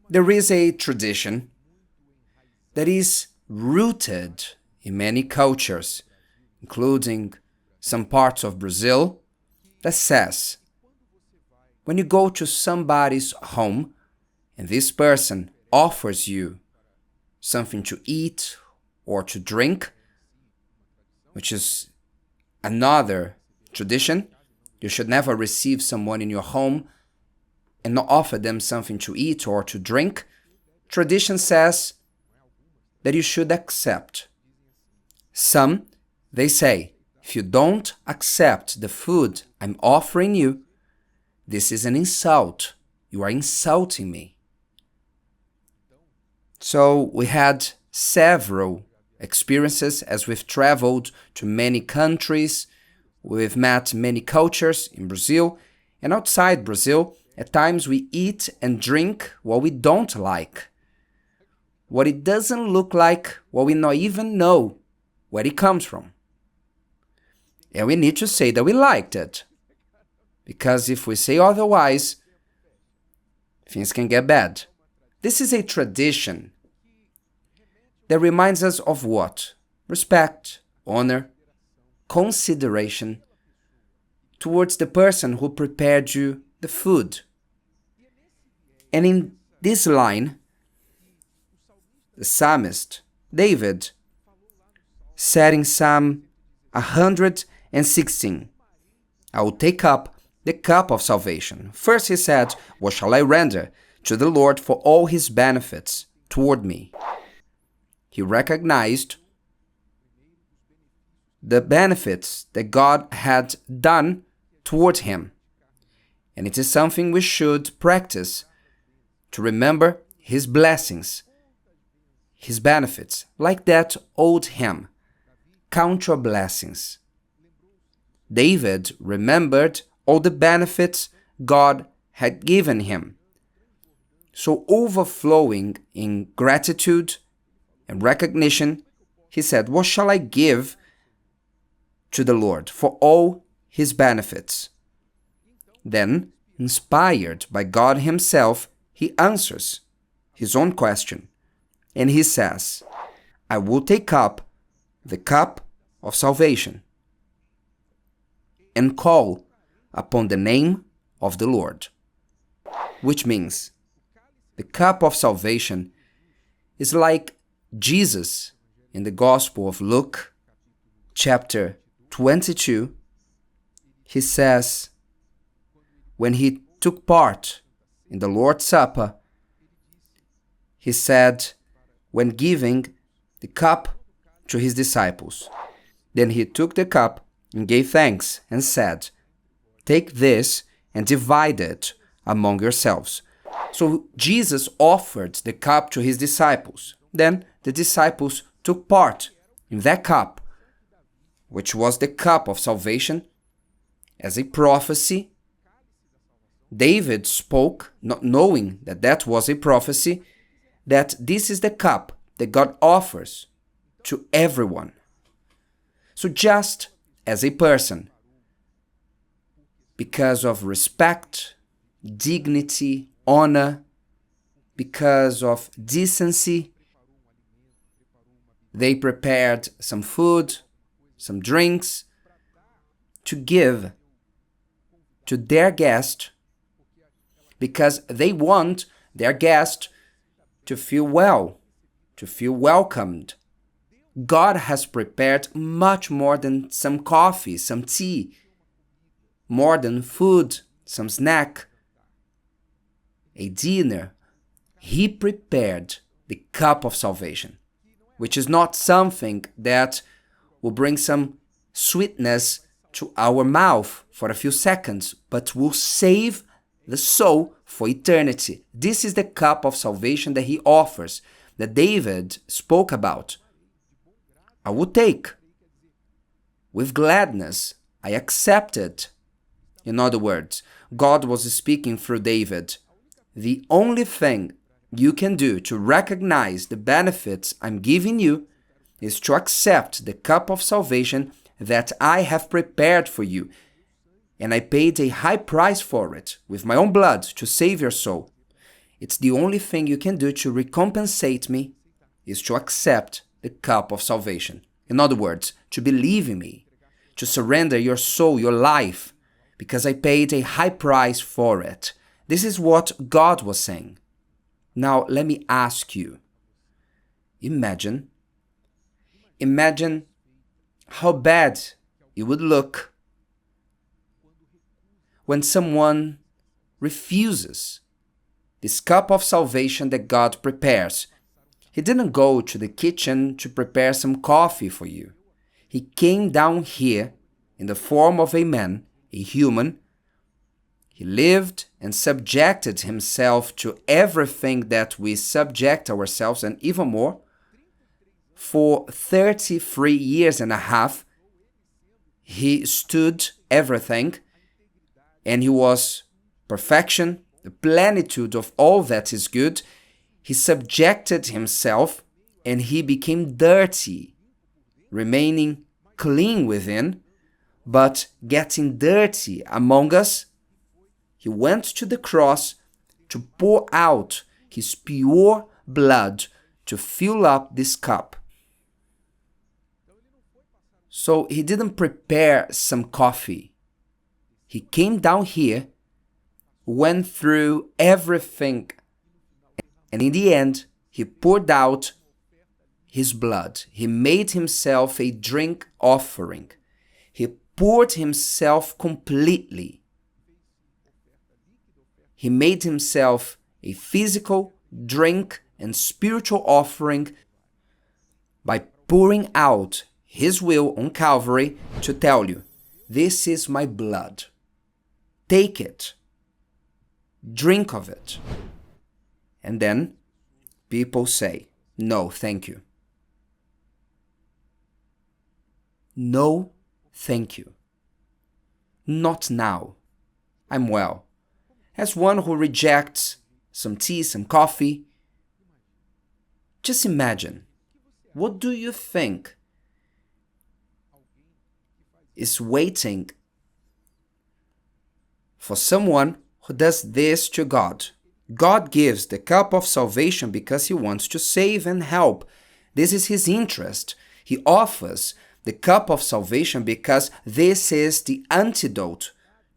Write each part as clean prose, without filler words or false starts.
There is a tradition that is rooted in many cultures, including some parts of Brazil, that says when you go to somebody's home and this person offers you something to eat or to drink, which is another tradition, you should never receive someone in your home and not offer them something to eat or to drink. Tradition says that you should accept. Some, they say, if you don't accept the food I'm offering you, this is an insult. You are insulting me. So we had several experiences as we've traveled to many countries. We've met many cultures in Brazil and outside Brazil. At times we eat and drink what we don't like, what it doesn't look like, what we not even know where it comes from. And we need to say that we liked it, because if we say otherwise, things can get bad. This is a tradition that reminds us of what? Respect, honor, consideration towards the person who prepared you the food. And in this line, the psalmist David said in Psalm 116, I will take up the cup of salvation. First he said, what shall I render to the Lord for all his benefits toward me? He recognized the benefits that God had done toward him. And it is something we should practice, to remember his blessings, his benefits, like that old hymn, Count Your Blessings. David remembered all the benefits God had given him. So overflowing in gratitude and recognition, he said, what shall I give to the Lord for all his benefits? Then, inspired by God himself, he answers his own question. And he says, I will take up the cup of salvation and call upon the name of the Lord. Which means, the cup of salvation is like Jesus in the Gospel of Luke, chapter 22. He says, when he took part in the Lord's Supper, he said, when giving the cup to his disciples, then he took the cup and gave thanks and said, take this and divide it among yourselves. So Jesus offered the cup to his disciples. Then the disciples took part in that cup, which was the cup of salvation, as a prophecy. David spoke, not knowing that that was a prophecy, that this is the cup that God offers to everyone. So just as a person, because of respect, dignity, honor, because of decency, they prepared some food, some drinks to give to their guest, because they want their guest to feel well, to feel welcomed. God has prepared much more than some coffee, some tea, more than food, some snack, a dinner. He prepared the cup of salvation, which is not something that will bring some sweetness to our mouth for a few seconds, but will save the soul for eternity. This is the cup of salvation that he offers, that David spoke about. I will take with gladness. I accept it. In other words, God was speaking through David. The only thing you can do to recognize the benefits I'm giving you is to accept the cup of salvation that I have prepared for you. And I paid a high price for it with my own blood to save your soul. it's the only thing you can do to recompensate me is to accept the cup of salvation. In other words, to believe in me, to surrender your soul, your life, because I paid a high price for it. This is what God was saying. Now, let me ask you, imagine how bad it would look when someone refuses this cup of salvation that God prepares. He didn't go to the kitchen to prepare some coffee for you. He came down here in the form of a man, a human. He lived and subjected himself to everything that we subject ourselves and even more. For 33 years and a half, he stood everything, and he was perfection, the plenitude of all that is good. He subjected himself and he became dirty, remaining clean within, but getting dirty among us. He went to the cross to pour out his pure blood to fill up this cup. So he didn't prepare some coffee. He came down here, went through everything, and in the end, he poured out his blood. He made himself a drink offering. He poured himself completely. He made himself a physical, drink, and spiritual offering by pouring out his will on Calvary to tell you, this is my blood. Take it. Drink of it. And then people say, no, thank you. No, thank you. Not now. I'm well. As one who rejects some tea, some coffee, just imagine, what do you think is waiting for someone who does this to God? God gives the cup of salvation because he wants to save and help. This is his interest. He offers the cup of salvation because this is the antidote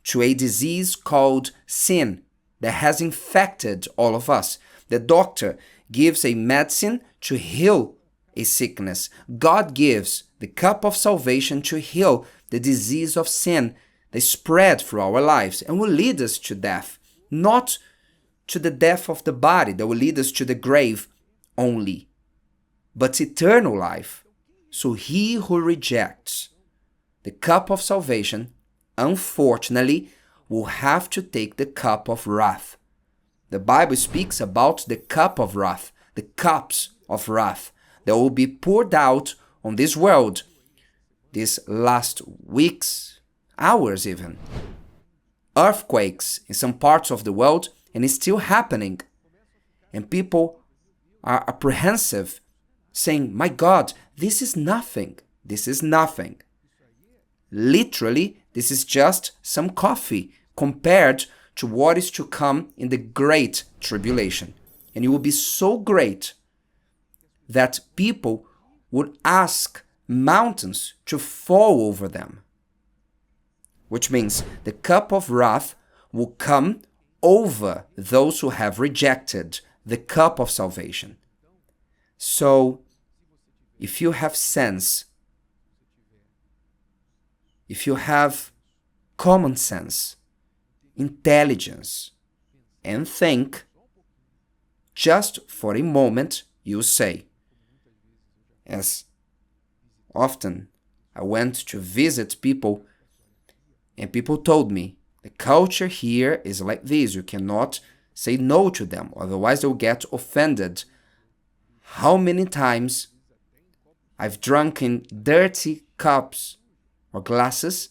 to a disease called sin that has infected all of us. The doctor gives a medicine to heal a sickness. God gives the cup of salvation to heal the disease of sin that spread through our lives and will lead us to death, not to the death of the body that will lead us to the grave only, but eternal life. So he who rejects the cup of salvation, unfortunately, will have to take the cup of wrath. The Bible speaks about the cup of wrath, the cups of wrath that will be poured out on this world these last weeks, hours even. Earthquakes in some parts of the world, and it's still happening. And people are apprehensive, saying, my God, this is nothing. This is nothing. Literally, this is just some coffee compared to what is to come in the great tribulation. And it will be so great that people would ask mountains to fall over them. Which means the cup of wrath will come over those who have rejected the cup of salvation. So, if you have sense, if you have common sense, intelligence, and think, just for a moment you say, as often I went to visit people, and people told me, the culture here is like this, you cannot say no to them, otherwise they'll get offended. How many times I've drunk in dirty cups or glasses,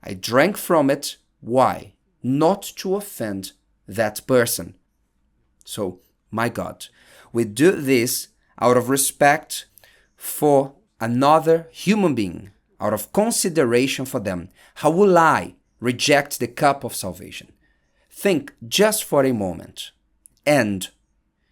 I drank from it. Why? Not to offend that person. So, my God, we do this out of respect for another human being, out of consideration for them. How will I reject the cup of salvation? Think just for a moment. And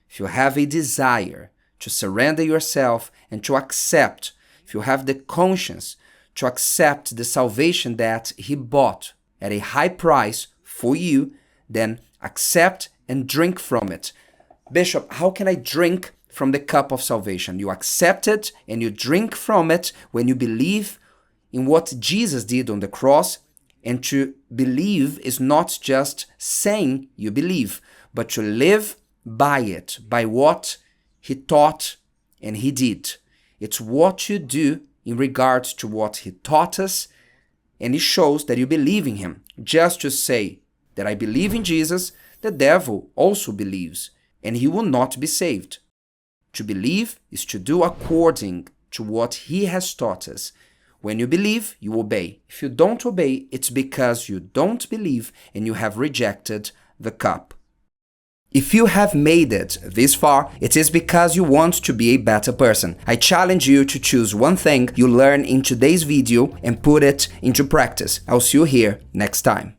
if you have a desire to surrender yourself and to accept, if you have the conscience to accept the salvation that He bought at a high price for you, then accept and drink from it. Bishop, how can I drink from the cup of salvation? You accept it and you drink from it when you believe in what Jesus did on the cross. And to believe is not just saying you believe, but to live by it, by what He taught and He did. It's what you do in regards to what He taught us, and it shows that you believe in Him. Just to say that I believe in Jesus, the devil also believes, and he will not be saved. To believe is to do according to what He has taught us. When you believe, you obey. If you don't obey, it's because you don't believe and you have rejected the cup. If you have made it this far, it is because you want to be a better person. I challenge you to choose one thing you learn in today's video and put it into practice. I'll see you here next time.